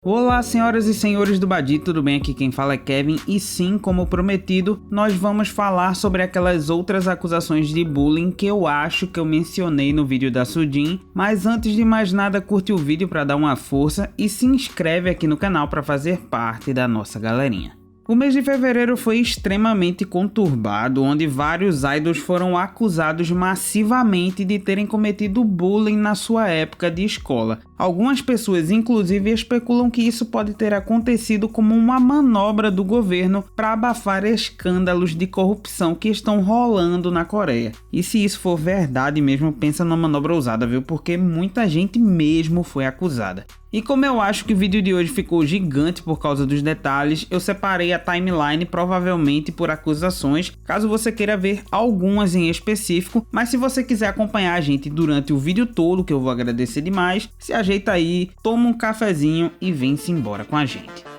Olá, senhoras e senhores do Badi, tudo bem? Aqui quem fala é Kevin e sim, como prometido, nós vamos falar sobre aquelas outras acusações de bullying que eu acho que eu mencionei no vídeo da Sujin, mas antes de mais nada, curte o vídeo para dar uma força e se inscreve aqui no canal para fazer parte da nossa galerinha. O mês de fevereiro foi extremamente conturbado, onde vários idols foram acusados massivamente de terem cometido bullying na sua época de escola. Algumas pessoas inclusive especulam que isso pode ter acontecido como uma manobra do governo para abafar escândalos de corrupção que estão rolando na Coreia. E se isso for verdade mesmo, pensa numa manobra ousada, viu? Porque muita gente mesmo foi acusada. E como eu acho que o vídeo de hoje ficou gigante por causa dos detalhes, eu separei a timeline provavelmente por acusações, caso você queira ver algumas em específico, mas se você quiser acompanhar a gente durante o vídeo todo, que eu vou agradecer demais, se ajeita aí, toma um cafezinho e vem-se embora com a gente.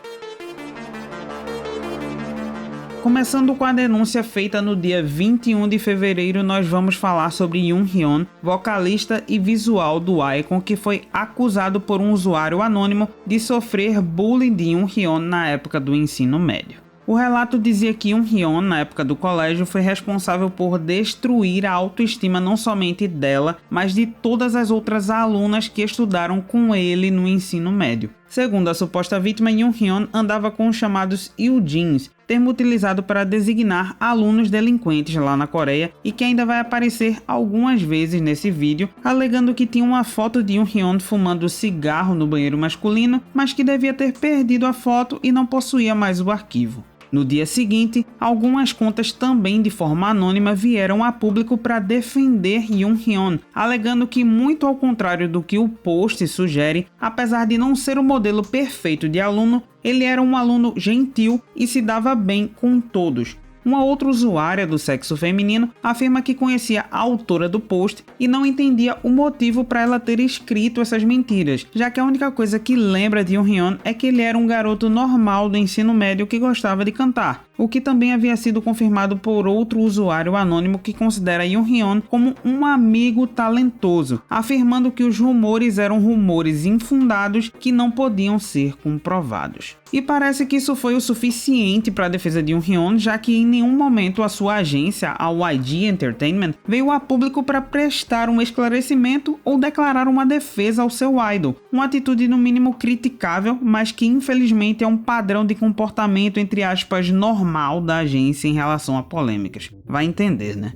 Começando com a denúncia feita no dia 21 de fevereiro, nós vamos falar sobre Yoon-hyun, vocalista e visual do iKON, que foi acusado por um usuário anônimo de sofrer bullying de Yoon-hyun na época do ensino médio. O relato dizia que Yoon-hyun, na época do colégio, foi responsável por destruir a autoestima não somente dela, mas de todas as outras alunas que estudaram com ele no ensino médio. Segundo a suposta vítima, Yoon-hyun andava com os chamados Iljins, termo utilizado para designar alunos delinquentes lá na Coreia e que ainda vai aparecer algumas vezes nesse vídeo, alegando que tinha uma foto de Yoon-hyun fumando cigarro no banheiro masculino, mas que devia ter perdido a foto e não possuía mais o arquivo. No dia seguinte, algumas contas também de forma anônima vieram a público para defender Yoon-hyun, alegando que, muito ao contrário do que o post sugere, apesar de não ser o modelo perfeito de aluno, ele era um aluno gentil e se dava bem com todos. Uma outra usuária do sexo feminino afirma que conhecia a autora do post e não entendia o motivo para ela ter escrito essas mentiras, já que a única coisa que lembra de Yoon-hyun é que ele era um garoto normal do ensino médio que gostava de cantar, o que também havia sido confirmado por outro usuário anônimo que considera Yoon-hyun como um amigo talentoso, afirmando que os rumores eram rumores infundados que não podiam ser comprovados. E parece que isso foi o suficiente para a defesa de Yoon-hyun, já que em nenhum momento a sua agência, a YG Entertainment, veio a público para prestar um esclarecimento ou declarar uma defesa ao seu idol, uma atitude no mínimo criticável, mas que infelizmente é um padrão de comportamento entre aspas normal da agência em relação a polêmicas. Vai entender, né?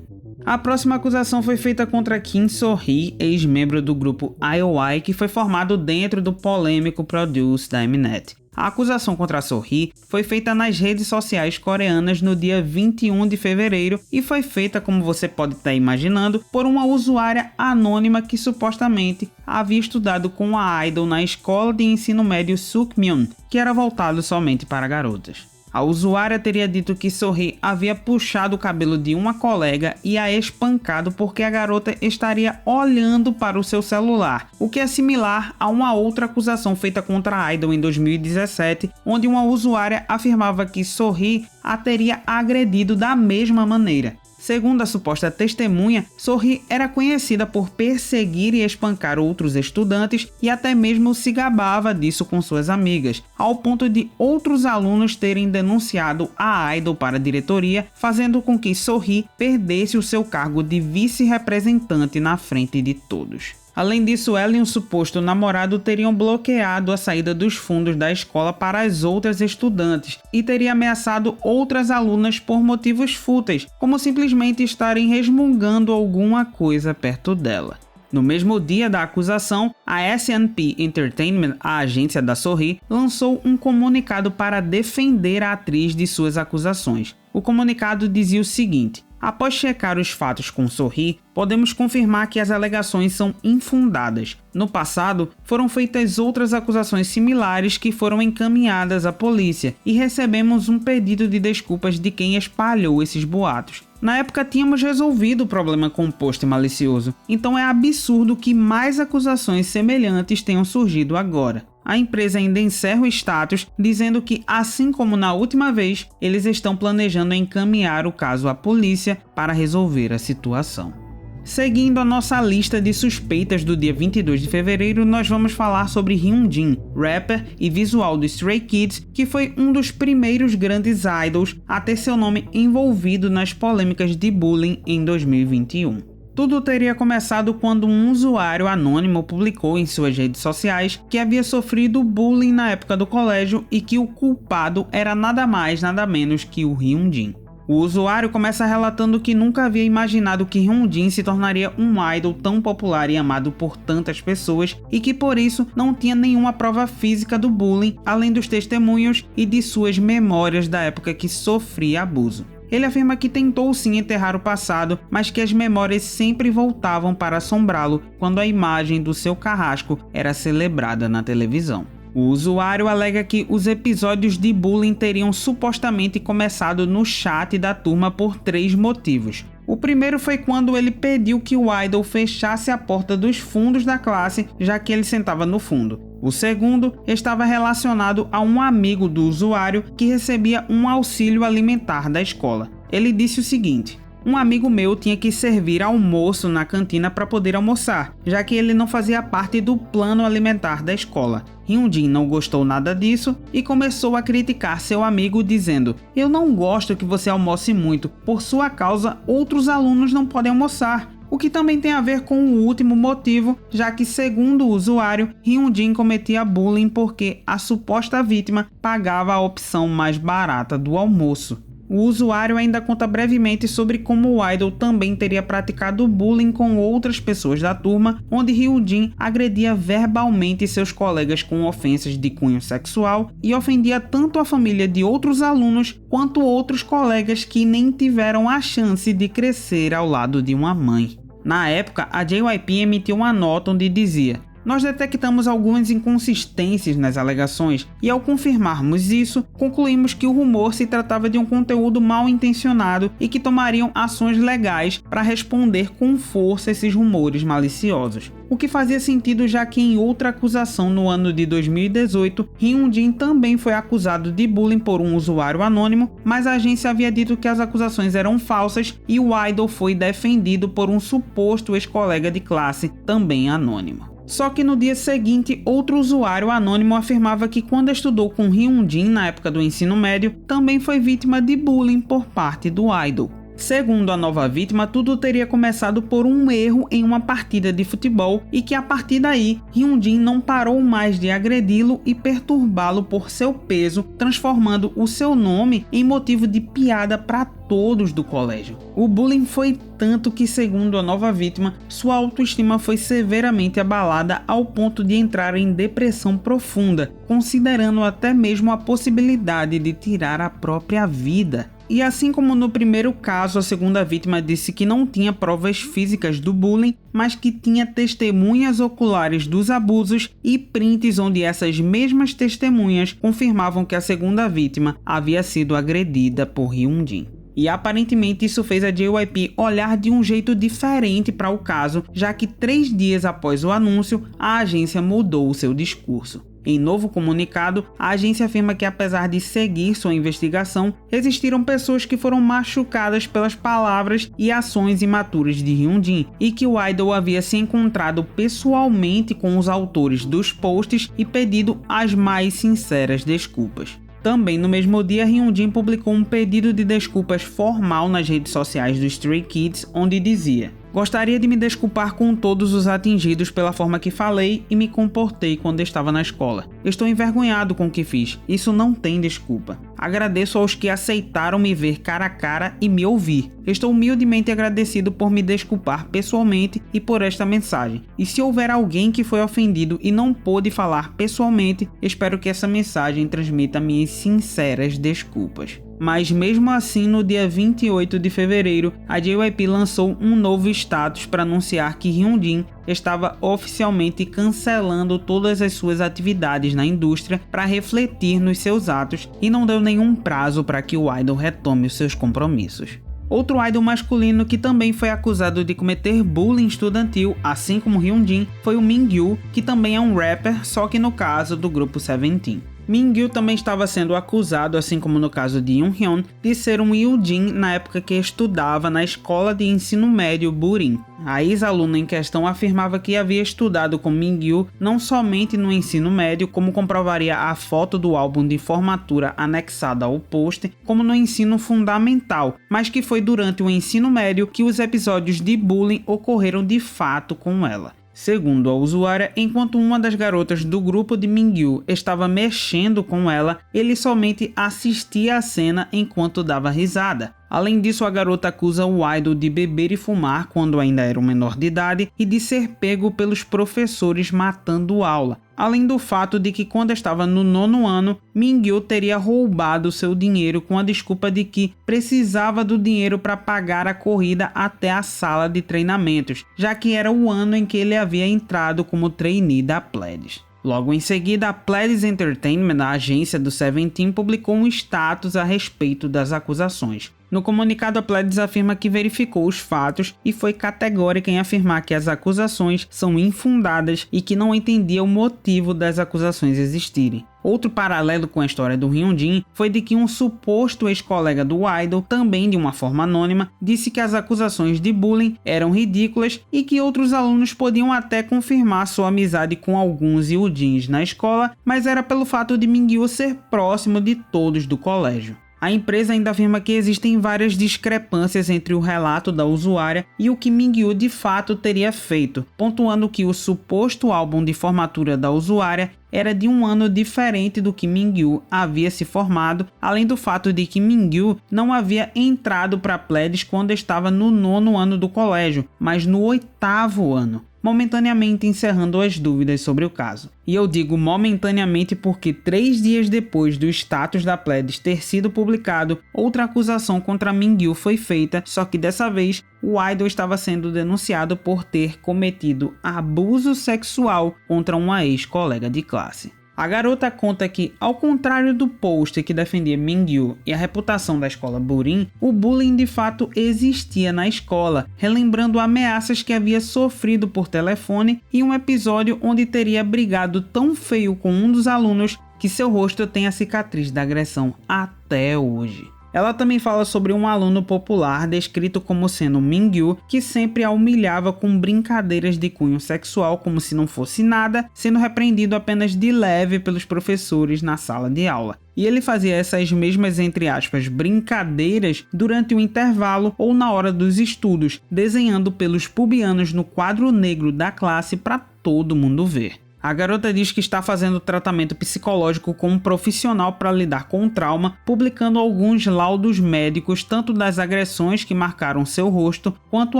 A próxima acusação foi feita contra Kim So-hee, ex-membro do grupo IOI, que foi formado dentro do polêmico Produce da Mnet. A acusação contra So-hee foi feita nas redes sociais coreanas no dia 21 de fevereiro e foi feita, como você pode estar imaginando, por uma usuária anônima que supostamente havia estudado com a idol na escola de ensino médio Sukmyun, que era voltado somente para garotas. A usuária teria dito que So-hee havia puxado o cabelo de uma colega e a espancado porque a garota estaria olhando para o seu celular, o que é similar a uma outra acusação feita contra a idol em 2017, onde uma usuária afirmava que So-hee a teria agredido da mesma maneira. Segundo a suposta testemunha, So-hee era conhecida por perseguir e espancar outros estudantes e até mesmo se gabava disso com suas amigas, ao ponto de outros alunos terem denunciado a idol para a diretoria, fazendo com que So-hee perdesse o seu cargo de vice-representante na frente de todos. Além disso, ela e um suposto namorado teriam bloqueado a saída dos fundos da escola para as outras estudantes e teria ameaçado outras alunas por motivos fúteis, como simplesmente estarem resmungando alguma coisa perto dela. No mesmo dia da acusação, a SNP Entertainment, a agência da So-hee, lançou um comunicado para defender a atriz de suas acusações. O comunicado dizia o seguinte: após checar os fatos com So-hee, podemos confirmar que as alegações são infundadas. No passado, foram feitas outras acusações similares que foram encaminhadas à polícia e recebemos um pedido de desculpas de quem espalhou esses boatos. Na época tínhamos resolvido o problema com o post malicioso, então é absurdo que mais acusações semelhantes tenham surgido agora. A empresa ainda encerra o status, dizendo que, assim como na última vez, eles estão planejando encaminhar o caso à polícia para resolver a situação. Seguindo a nossa lista de suspeitas do dia 22 de fevereiro, nós vamos falar sobre Hyunjin, rapper e visual do Stray Kids, que foi um dos primeiros grandes idols a ter seu nome envolvido nas polêmicas de bullying em 2021. Tudo teria começado quando um usuário anônimo publicou em suas redes sociais que havia sofrido bullying na época do colégio e que o culpado era nada mais nada menos que o Hyunjin. O usuário começa relatando que nunca havia imaginado que Hyunjin se tornaria um idol tão popular e amado por tantas pessoas e que por isso não tinha nenhuma prova física do bullying, além dos testemunhos e de suas memórias da época que sofria abuso. Ele afirma que tentou sim enterrar o passado, mas que as memórias sempre voltavam para assombrá-lo quando a imagem do seu carrasco era celebrada na televisão. O usuário alega que os episódios de bullying teriam supostamente começado no chat da turma por 3 motivos. O primeiro foi quando ele pediu que o idol fechasse a porta dos fundos da classe, já que ele sentava no fundo. O segundo estava relacionado a um amigo do usuário que recebia um auxílio alimentar da escola. Ele disse o seguinte: um amigo meu tinha que servir almoço na cantina para poder almoçar, já que ele não fazia parte do plano alimentar da escola. Hyunjin não gostou nada disso e começou a criticar seu amigo dizendo: eu não gosto que você almoce muito, por sua causa outros alunos não podem almoçar. O que também tem a ver com o último motivo, já que segundo o usuário, Hyunjin cometia bullying porque a suposta vítima pagava a opção mais barata do almoço. O usuário ainda conta brevemente sobre como o idol também teria praticado bullying com outras pessoas da turma, onde Hyunjin agredia verbalmente seus colegas com ofensas de cunho sexual e ofendia tanto a família de outros alunos quanto outros colegas que nem tiveram a chance de crescer ao lado de uma mãe. Na época, a JYP emitiu uma nota onde dizia: nós detectamos algumas inconsistências nas alegações e, ao confirmarmos isso, concluímos que o rumor se tratava de um conteúdo mal intencionado e que tomariam ações legais para responder com força esses rumores maliciosos. O que fazia sentido, já que em outra acusação no ano de 2018, Hyunjin também foi acusado de bullying por um usuário anônimo, mas a agência havia dito que as acusações eram falsas e o idol foi defendido por um suposto ex-colega de classe, também anônimo. Só que no dia seguinte, outro usuário anônimo afirmava que quando estudou com Hyunjin na época do ensino médio, também foi vítima de bullying por parte do idol. Segundo a nova vítima, tudo teria começado por um erro em uma partida de futebol e que a partir daí, Hyunjin não parou mais de agredi-lo e perturbá-lo por seu peso, transformando o seu nome em motivo de piada para todos do colégio. O bullying foi tanto que, segundo a nova vítima, sua autoestima foi severamente abalada ao ponto de entrar em depressão profunda, considerando até mesmo a possibilidade de tirar a própria vida. E assim como no primeiro caso, a segunda vítima disse que não tinha provas físicas do bullying, mas que tinha testemunhas oculares dos abusos e prints onde essas mesmas testemunhas confirmavam que a segunda vítima havia sido agredida por Hyunjin. E aparentemente isso fez a JYP olhar de um jeito diferente para o caso, já que 3 dias após o anúncio, a agência mudou o seu discurso. Em novo comunicado, a agência afirma que, apesar de seguir sua investigação, existiram pessoas que foram machucadas pelas palavras e ações imaturas de Hyunjin e que o idol havia se encontrado pessoalmente com os autores dos posts e pedido as mais sinceras desculpas. Também no mesmo dia, Hyunjin publicou um pedido de desculpas formal nas redes sociais do Stray Kids, onde dizia: gostaria de me desculpar com todos os atingidos pela forma que falei e me comportei quando estava na escola. Estou envergonhado com o que fiz. Isso não tem desculpa. Agradeço aos que aceitaram me ver cara a cara e me ouvir. Estou humildemente agradecido por me desculpar pessoalmente e por esta mensagem. E se houver alguém que foi ofendido e não pôde falar pessoalmente, espero que essa mensagem transmita minhas sinceras desculpas. Mas mesmo assim, no dia 28 de fevereiro, a JYP lançou um novo status para anunciar que Hyunjin estava oficialmente cancelando todas as suas atividades na indústria para refletir nos seus atos e não deu nenhum prazo para que o idol retome os seus compromissos. Outro idol masculino que também foi acusado de cometer bullying estudantil, assim como Hyunjin, foi o Mingyu, que também é um rapper, só que no caso do grupo Seventeen. Mingyu também estava sendo acusado, assim como no caso de Yoon-hyun, de ser um Yujin na época que estudava na escola de ensino médio Burin. A ex-aluna em questão afirmava que havia estudado com Mingyu não somente no ensino médio, como comprovaria a foto do álbum de formatura anexada ao post, como no ensino fundamental, mas que foi durante o ensino médio que os episódios de bullying ocorreram de fato com ela. Segundo a usuária, enquanto uma das garotas do grupo de Mingyu estava mexendo com ela, ele somente assistia a cena enquanto dava risada. Além disso, a garota acusa o idol de beber e fumar quando ainda era um menor de idade e de ser pego pelos professores matando aula. Além do fato de que quando estava no 9º ano, Mingyu teria roubado seu dinheiro com a desculpa de que precisava do dinheiro para pagar a corrida até a sala de treinamentos, já que era o ano em que ele havia entrado como trainee da Pledis. Logo em seguida, a Pledis Entertainment, a agência do Seventeen, publicou um status a respeito das acusações. No comunicado, a Pledis afirma que verificou os fatos e foi categórica em afirmar que as acusações são infundadas e que não entendia o motivo das acusações existirem. Outro paralelo com a história do Hyunjin foi de que um suposto ex-colega do idol, também de uma forma anônima, disse que as acusações de bullying eram ridículas e que outros alunos podiam até confirmar sua amizade com alguns Yujins na escola, mas era pelo fato de Mingyu ser próximo de todos do colégio. A empresa ainda afirma que existem várias discrepâncias entre o relato da usuária e o que Mingyu de fato teria feito, pontuando que o suposto álbum de formatura da usuária era de um ano diferente do que Mingyu havia se formado, além do fato de que Mingyu não havia entrado para a Pledis quando estava no 9º ano do colégio, mas no 8º ano, momentaneamente encerrando as dúvidas sobre o caso. E eu digo momentaneamente porque 3 dias depois do status da Pledis ter sido publicado, outra acusação contra Mingyu foi feita, só que dessa vez o idol estava sendo denunciado por ter cometido abuso sexual contra uma ex-colega de classe. A garota conta que, ao contrário do post que defendia Mingyu e a reputação da escola Burin, o bullying de fato existia na escola, relembrando ameaças que havia sofrido por telefone e um episódio onde teria brigado tão feio com um dos alunos que seu rosto tem a cicatriz da agressão até hoje. Ela também fala sobre um aluno popular descrito como sendo Mingyu, que sempre a humilhava com brincadeiras de cunho sexual como se não fosse nada, sendo repreendido apenas de leve pelos professores na sala de aula. E ele fazia essas mesmas, entre aspas, brincadeiras durante o intervalo ou na hora dos estudos, desenhando pelos pubianos no quadro negro da classe para todo mundo ver. A garota diz que está fazendo tratamento psicológico com um profissional para lidar com o trauma, publicando alguns laudos médicos tanto das agressões que marcaram seu rosto, quanto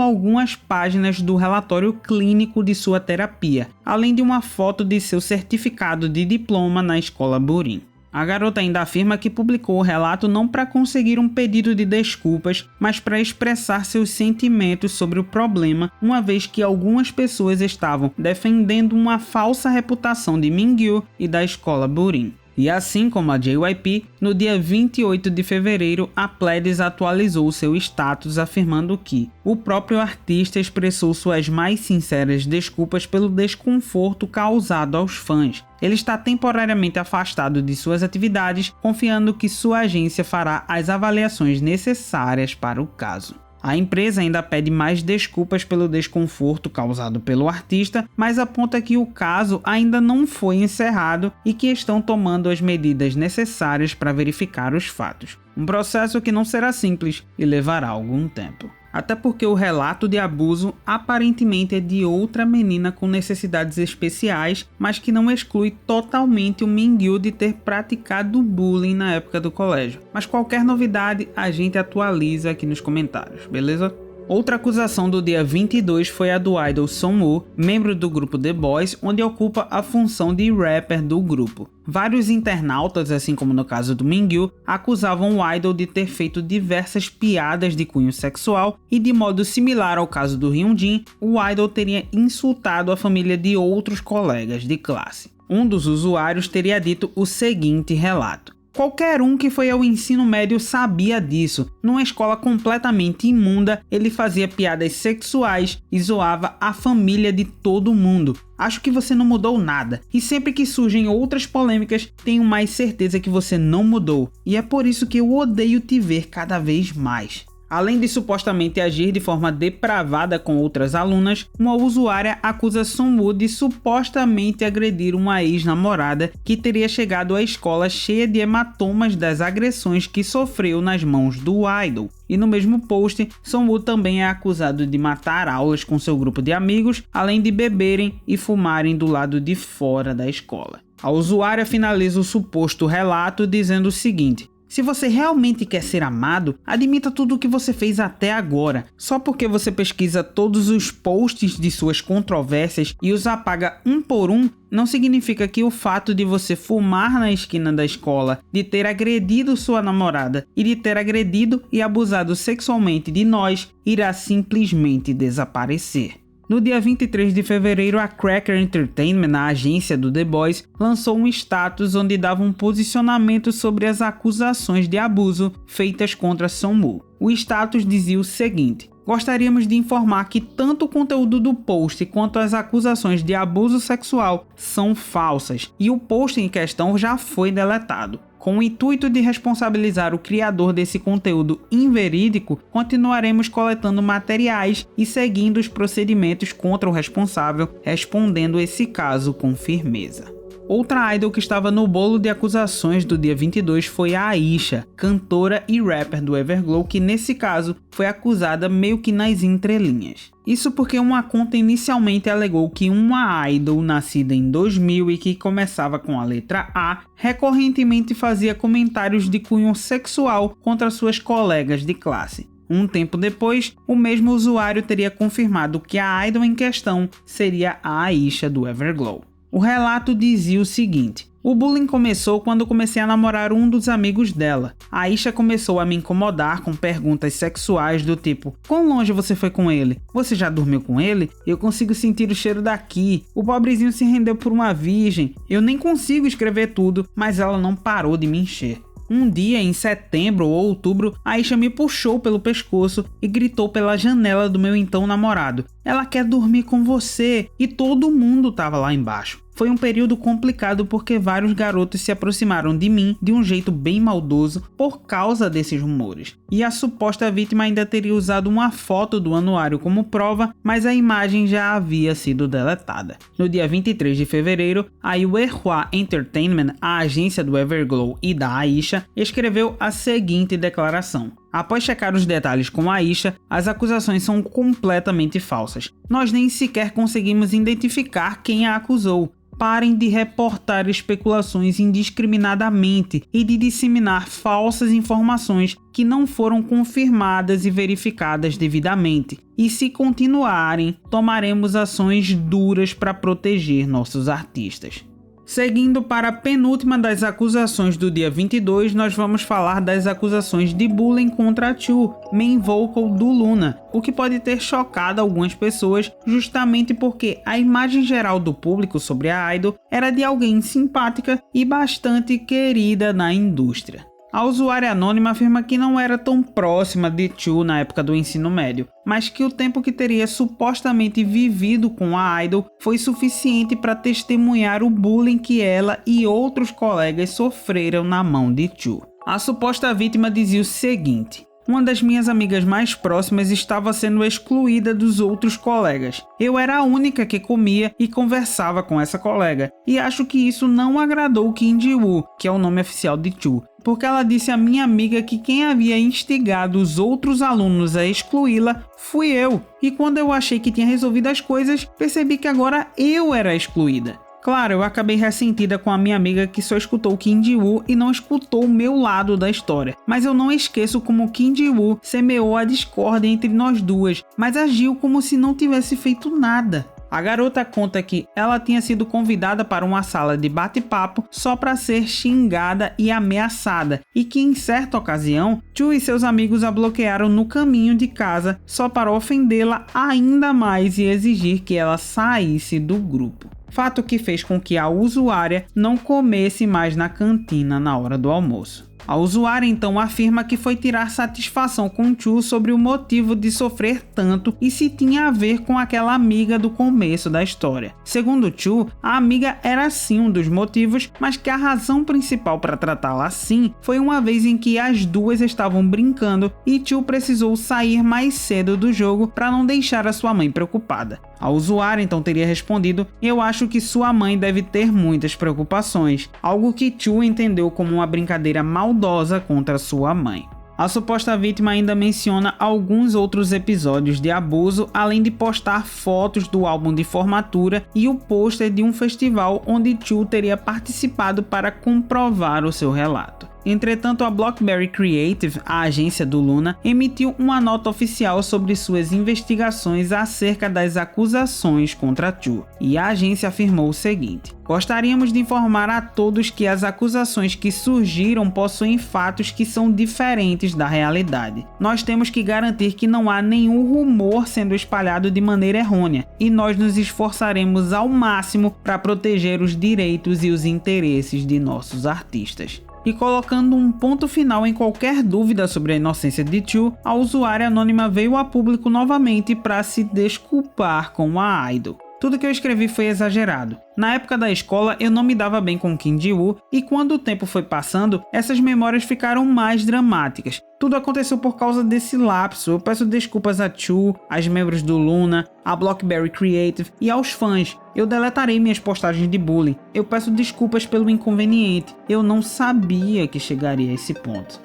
algumas páginas do relatório clínico de sua terapia, além de uma foto de seu certificado de diploma na escola Burin. A garota ainda afirma que publicou o relato não para conseguir um pedido de desculpas, mas para expressar seus sentimentos sobre o problema, uma vez que algumas pessoas estavam defendendo uma falsa reputação de Mingyu e da escola Burin. E assim como a JYP, no dia 28 de fevereiro, a Pledis atualizou seu status afirmando que o próprio artista expressou suas mais sinceras desculpas pelo desconforto causado aos fãs. Ele está temporariamente afastado de suas atividades, confiando que sua agência fará as avaliações necessárias para o caso. A empresa ainda pede mais desculpas pelo desconforto causado pelo artista, mas aponta que o caso ainda não foi encerrado e que estão tomando as medidas necessárias para verificar os fatos. Um processo que não será simples e levará algum tempo. Até porque o relato de abuso aparentemente é de outra menina com necessidades especiais, mas que não exclui totalmente o Mingyu de ter praticado bullying na época do colégio. Mas qualquer novidade a gente atualiza aqui nos comentários, beleza? Outra acusação do dia 22 foi a do idol Songwoo, membro do grupo The Boys, onde ocupa a função de rapper do grupo. Vários internautas, assim como no caso do Mingyu, acusavam o idol de ter feito diversas piadas de cunho sexual e, de modo similar ao caso do Hyunjin, o idol teria insultado a família de outros colegas de classe. Um dos usuários teria dito o seguinte relato: Qualquer um que foi ao ensino médio sabia disso. Numa escola completamente imunda, ele fazia piadas sexuais e zoava a família de todo mundo. Acho que você não mudou nada. E sempre que surgem outras polêmicas, tenho mais certeza que você não mudou. E é por isso que eu odeio te ver cada vez mais. Além de supostamente agir de forma depravada com outras alunas, uma usuária acusa Sunwoo de supostamente agredir uma ex-namorada que teria chegado à escola cheia de hematomas das agressões que sofreu nas mãos do idol. E no mesmo post, Sunwoo também é acusado de matar aulas com seu grupo de amigos, além de beberem e fumarem do lado de fora da escola. A usuária finaliza o suposto relato dizendo o seguinte: se você realmente quer ser amado, admita tudo o que você fez até agora. Só porque você pesquisa todos os posts de suas controvérsias e os apaga um por um, não significa que o fato de você fumar na esquina da escola, de ter agredido sua namorada e de ter agredido e abusado sexualmente de nós irá simplesmente desaparecer. No dia 23 de fevereiro, a Cracker Entertainment, a agência do The Boys, lançou um status onde dava um posicionamento sobre as acusações de abuso feitas contra Sunwoo. O status dizia o seguinte: gostaríamos de informar que tanto o conteúdo do post quanto as acusações de abuso sexual são falsas e o post em questão já foi deletado. Com o intuito de responsabilizar o criador desse conteúdo inverídico, continuaremos coletando materiais e seguindo os procedimentos contra o responsável, respondendo esse caso com firmeza. Outra idol que estava no bolo de acusações do dia 22 foi a Aisha, cantora e rapper do Everglow, que nesse caso foi acusada meio que nas entrelinhas. Isso porque uma conta inicialmente alegou que uma idol nascida em 2000 e que começava com a letra A, recorrentemente fazia comentários de cunho sexual contra suas colegas de classe. Um tempo depois, o mesmo usuário teria confirmado que a idol em questão seria a Aisha do Everglow. O relato dizia o seguinte: o bullying começou quando comecei a namorar um dos amigos dela. A Aisha começou a me incomodar com perguntas sexuais do tipo: quão longe você foi com ele? Você já dormiu com ele? Eu consigo sentir o cheiro daqui. O pobrezinho se rendeu por uma virgem. Eu nem consigo escrever tudo, mas ela não parou de me encher. Um dia, em setembro ou outubro, a Aisha me puxou pelo pescoço e gritou pela janela do meu então namorado: ela quer dormir com você, e todo mundo estava lá embaixo. Foi um período complicado porque vários garotos se aproximaram de mim de um jeito bem maldoso por causa desses rumores. E a suposta vítima ainda teria usado uma foto do anuário como prova, mas a imagem já havia sido deletada. No dia 23 de fevereiro, a Yuehua Entertainment, a agência do Everglow e da Aisha, escreveu a seguinte declaração: após checar os detalhes com a Aisha, as acusações são completamente falsas. Nós nem sequer conseguimos identificar quem a acusou. Parem de reportar especulações indiscriminadamente e de disseminar falsas informações que não foram confirmadas e verificadas devidamente. E se continuarem, tomaremos ações duras para proteger nossos artistas. Seguindo para a penúltima das acusações do dia 22, nós vamos falar das acusações de bullying contra a Chu, main vocal do Luna, o que pode ter chocado algumas pessoas justamente porque a imagem geral do público sobre a idol era de alguém simpática e bastante querida na indústria. A usuária anônima afirma que não era tão próxima de Chu na época do ensino médio, mas que o tempo que teria supostamente vivido com a idol foi suficiente para testemunhar o bullying que ela e outros colegas sofreram na mão de Chu. A suposta vítima dizia o seguinte: uma das minhas amigas mais próximas estava sendo excluída dos outros colegas. Eu era a única que comia e conversava com essa colega, e acho que isso não agradou Kim Ji-woo, que é o nome oficial de Chu, porque ela disse à minha amiga que quem havia instigado os outros alunos a excluí-la fui eu. E quando eu achei que tinha resolvido as coisas, percebi que agora eu era excluída. Claro, eu acabei ressentida com a minha amiga que só escutou Kim Ji-woo e não escutou o meu lado da história. Mas eu não esqueço como Kim Ji-woo semeou a discórdia entre nós duas, mas agiu como se não tivesse feito nada. A garota conta que ela tinha sido convidada para uma sala de bate-papo só para ser xingada e ameaçada, e que em certa ocasião, Chu e seus amigos a bloquearam no caminho de casa só para ofendê-la ainda mais e exigir que ela saísse do grupo. fato que fez com que a usuária não comesse mais na cantina na hora do almoço. A usuária então afirma que foi tirar satisfação com Chu sobre o motivo de sofrer tanto e se tinha a ver com aquela amiga do começo da história. Segundo Chu, a amiga era sim um dos motivos, mas que a razão principal para tratá-la assim foi uma vez em que as duas estavam brincando e Chu precisou sair mais cedo do jogo para não deixar a sua mãe preocupada. A usuária então teria respondido: "Eu acho que sua mãe deve ter muitas preocupações", algo que Chu entendeu como uma brincadeira maldosa contra sua mãe. A suposta vítima ainda menciona alguns outros episódios de abuso, além de postar fotos do álbum de formatura e o pôster de um festival onde Chu teria participado para comprovar o seu relato. Entretanto, a Blockberry Creative, a agência do Luna, emitiu uma nota oficial sobre suas investigações acerca das acusações contra Chu, e a agência afirmou o seguinte: "Gostaríamos de informar a todos que as acusações que surgiram possuem fatos que são diferentes da realidade. Nós temos que garantir que não há nenhum rumor sendo espalhado de maneira errônea, e nós nos esforçaremos ao máximo para proteger os direitos e os interesses de nossos artistas." E colocando um ponto final em qualquer dúvida sobre a inocência de Chu, a usuária anônima veio a público novamente para se desculpar com a idol. Tudo que eu escrevi foi exagerado. Na época da escola eu não me dava bem com Kim Ji-woo e quando o tempo foi passando, essas memórias ficaram mais dramáticas. Tudo aconteceu por causa desse lapso. Eu peço desculpas a Chu, aos membros do Luna, à Blockberry Creative e aos fãs. Eu deletarei minhas postagens de bullying. Eu peço desculpas pelo inconveniente. Eu não sabia que chegaria a esse ponto.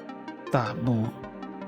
Tá bom.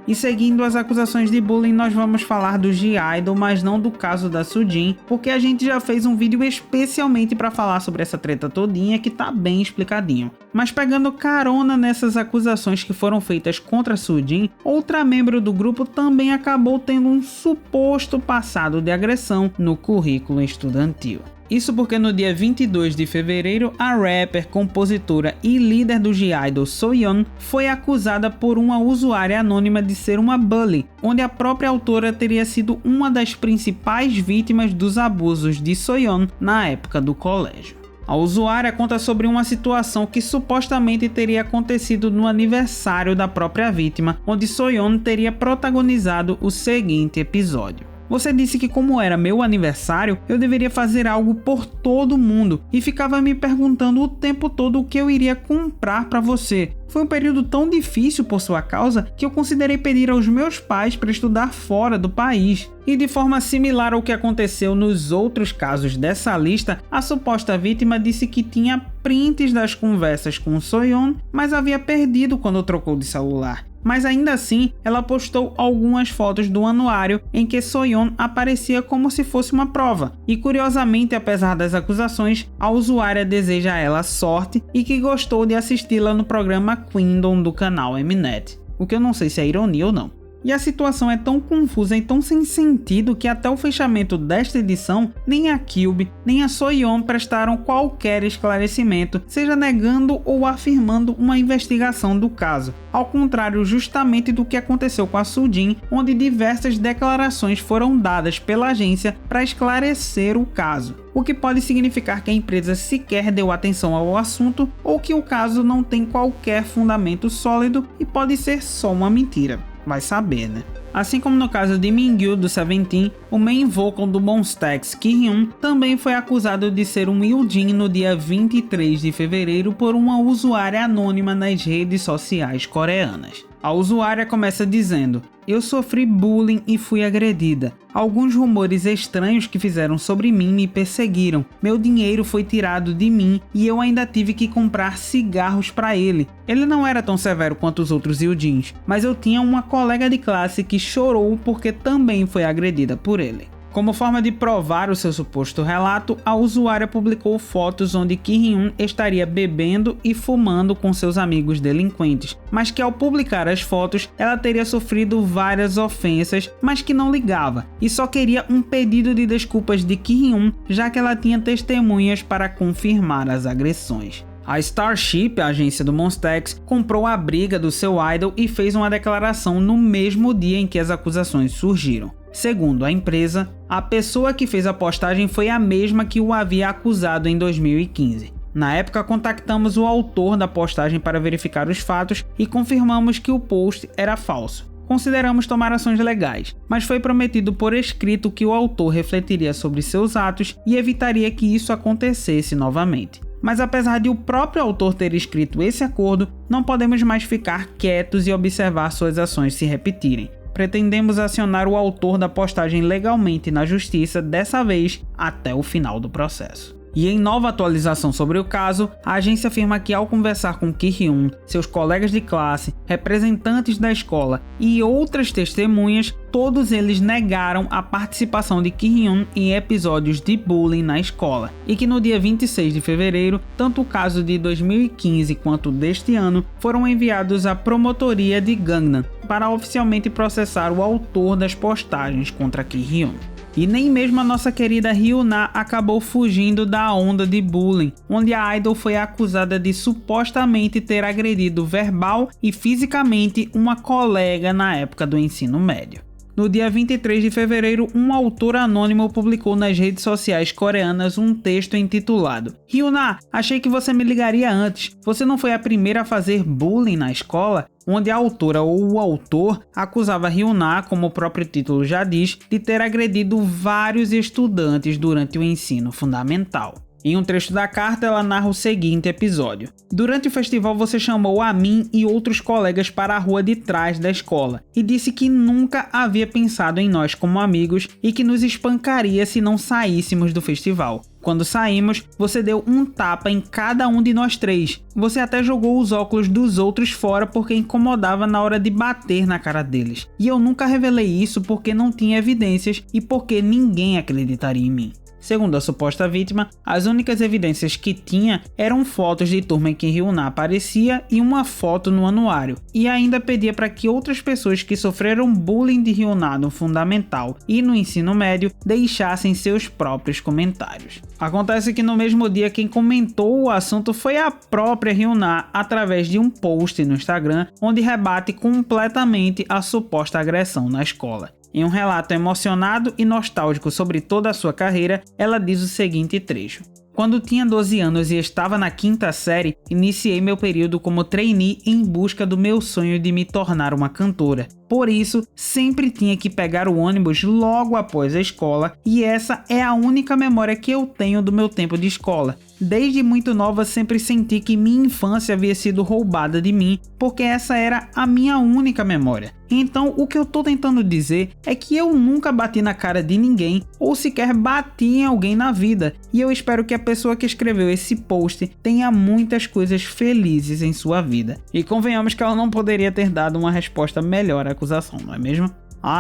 E seguindo as acusações de bullying, nós vamos falar do G-Idol, mas não do caso da Sujin, porque a gente já fez um vídeo especialmente para falar sobre essa treta todinha que tá bem explicadinho. Mas pegando carona nessas acusações que foram feitas contra a Sujin, outra membro do grupo também acabou tendo um suposto passado de agressão no currículo estudantil. Isso porque no dia 22 de fevereiro, a rapper, compositora e líder do G-Idol Soyeon foi acusada por uma usuária anônima de ser uma bully, onde a própria autora teria sido uma das principais vítimas dos abusos de Soyeon na época do colégio. A usuária conta sobre uma situação que supostamente teria acontecido no aniversário da própria vítima, onde Soyeon teria protagonizado o seguinte episódio. Você disse que como era meu aniversário, eu deveria fazer algo por todo mundo e ficava me perguntando o tempo todo o que eu iria comprar para você. Foi um período tão difícil por sua causa que eu considerei pedir aos meus pais para estudar fora do país. E de forma similar ao que aconteceu nos outros casos dessa lista, a suposta vítima disse que tinha prints das conversas com Soyeon, mas havia perdido quando trocou de celular. Mas ainda assim, ela postou algumas fotos do anuário em que Soyeon aparecia como se fosse uma prova. E curiosamente, apesar das acusações, a usuária deseja a ela sorte e que gostou de assisti-la no programa Queendom do canal Mnet. O que eu não sei se é ironia ou não. E a situação é tão confusa e tão sem sentido que até o fechamento desta edição, nem a Cube, nem a Soyeon prestaram qualquer esclarecimento, seja negando ou afirmando uma investigação do caso. Ao contrário justamente do que aconteceu com a Sujin, onde diversas declarações foram dadas pela agência para esclarecer o caso. O que pode significar que a empresa sequer deu atenção ao assunto ou que o caso não tem qualquer fundamento sólido e pode ser só uma mentira. Vai saber, né? Assim como no caso de Mingyu do Seventeen, o main vocal do Monsta X, Ki-hyun, também foi acusado de ser um Yujin no dia 23 de fevereiro por uma usuária anônima nas redes sociais coreanas. A usuária começa dizendo: "Eu sofri bullying e fui agredida. Alguns rumores estranhos que fizeram sobre mim me perseguiram. Meu dinheiro foi tirado de mim e eu ainda tive que comprar cigarros para ele. Ele não era tão severo quanto os outros Yujins, mas eu tinha uma colega de classe que chorou porque também foi agredida por ele." Como forma de provar o seu suposto relato, a usuária publicou fotos onde Ki-hyun estaria bebendo e fumando com seus amigos delinquentes, mas que ao publicar as fotos, ela teria sofrido várias ofensas, mas que não ligava, e só queria um pedido de desculpas de Ki-hyun, já que ela tinha testemunhas para confirmar as agressões. A Starship, a agência do Monsta X, comprou a briga do seu idol e fez uma declaração no mesmo dia em que as acusações surgiram. Segundo a empresa, a pessoa que fez a postagem foi a mesma que o havia acusado em 2015. Na época, contactamos o autor da postagem para verificar os fatos e confirmamos que o post era falso. Consideramos tomar ações legais, mas foi prometido por escrito que o autor refletiria sobre seus atos e evitaria que isso acontecesse novamente. Mas apesar de o próprio autor ter escrito esse acordo, não podemos mais ficar quietos e observar suas ações se repetirem. Pretendemos acionar o autor da postagem legalmente na justiça, dessa vez até o final do processo. E em nova atualização sobre o caso, a agência afirma que ao conversar com Ki-hyun, seus colegas de classe, representantes da escola e outras testemunhas, todos eles negaram a participação de Ki-hyun em episódios de bullying na escola, e que no dia 26 de fevereiro, tanto o caso de 2015 quanto deste ano foram enviados à promotoria de Gangnam para oficialmente processar o autor das postagens contra Ki-hyun. E nem mesmo a nossa querida Hyuna acabou fugindo da onda de bullying, onde a idol foi acusada de supostamente ter agredido verbal e fisicamente uma colega na época do ensino médio. No dia 23 de fevereiro, um autor anônimo publicou nas redes sociais coreanas um texto intitulado "Hyuna, achei que você me ligaria antes. Você não foi a primeira a fazer bullying na escola?", onde a autora ou o autor acusava Hyuna, como o próprio título já diz, de ter agredido vários estudantes durante o ensino fundamental. Em um trecho da carta, ela narra o seguinte episódio: "Durante o festival você chamou a mim e outros colegas para a rua de trás da escola e disse que nunca havia pensado em nós como amigos e que nos espancaria se não saíssemos do festival. Quando saímos, você deu um tapa em cada um de nós três. Você até jogou os óculos dos outros fora porque incomodava na hora de bater na cara deles. E eu nunca revelei isso porque não tinha evidências e porque ninguém acreditaria em mim." Segundo a suposta vítima, as únicas evidências que tinha eram fotos de turma em que Hyuna aparecia e uma foto no anuário, e ainda pedia para que outras pessoas que sofreram bullying de Hyuna no fundamental e no ensino médio deixassem seus próprios comentários. Acontece que no mesmo dia quem comentou o assunto foi a própria Hyuna através de um post no Instagram, onde rebate completamente a suposta agressão na escola. Em um relato emocionado e nostálgico sobre toda a sua carreira, ela diz o seguinte trecho: "Quando tinha 12 anos e estava na 5ª série, iniciei meu período como trainee em busca do meu sonho de me tornar uma cantora. Por isso, sempre tinha que pegar o ônibus logo após a escola e essa é a única memória que eu tenho do meu tempo de escola. Desde muito nova sempre senti que minha infância havia sido roubada de mim, porque essa era a minha única memória. Então, o que eu tô tentando dizer é que eu nunca bati na cara de ninguém ou sequer bati em alguém na vida, e eu espero que a pessoa que escreveu esse post tenha muitas coisas felizes em sua vida." E convenhamos que ela não poderia ter dado uma resposta melhor à acusação, não é mesmo?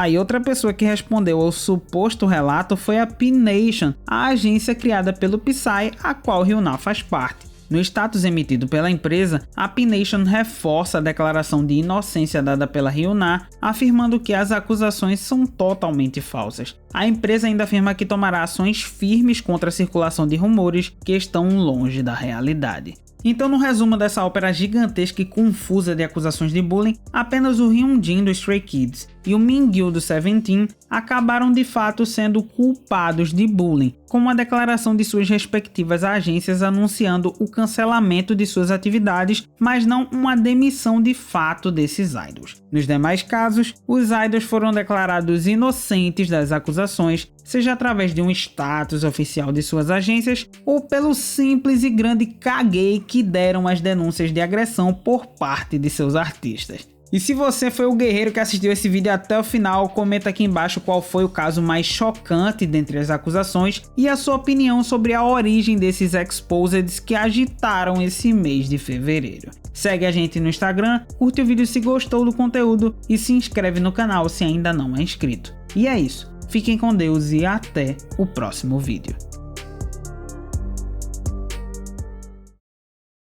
E outra pessoa que respondeu ao suposto relato foi a P-Nation, a agência criada pelo Psy, a qual Hyuna faz parte. No status emitido pela empresa, a P-Nation reforça a declaração de inocência dada pela Hyuna, afirmando que as acusações são totalmente falsas. A empresa ainda afirma que tomará ações firmes contra a circulação de rumores que estão longe da realidade. Então, no resumo dessa ópera gigantesca e confusa de acusações de bullying, apenas o Hyunjin do Stray Kids e o Mingyu do Seventeen acabaram de fato sendo culpados de bullying, com uma declaração de suas respectivas agências anunciando o cancelamento de suas atividades, mas não uma demissão de fato desses idols. Nos demais casos, os idols foram declarados inocentes das acusações, seja através de um status oficial de suas agências ou pelo simples e grande caguei que deram as denúncias de agressão por parte de seus artistas. E se você foi o guerreiro que assistiu esse vídeo até o final, comenta aqui embaixo qual foi o caso mais chocante dentre as acusações e a sua opinião sobre a origem desses exposeds que agitaram esse mês de fevereiro. Segue a gente no Instagram, curte o vídeo se gostou do conteúdo e se inscreve no canal se ainda não é inscrito. E é isso, fiquem com Deus e até o próximo vídeo.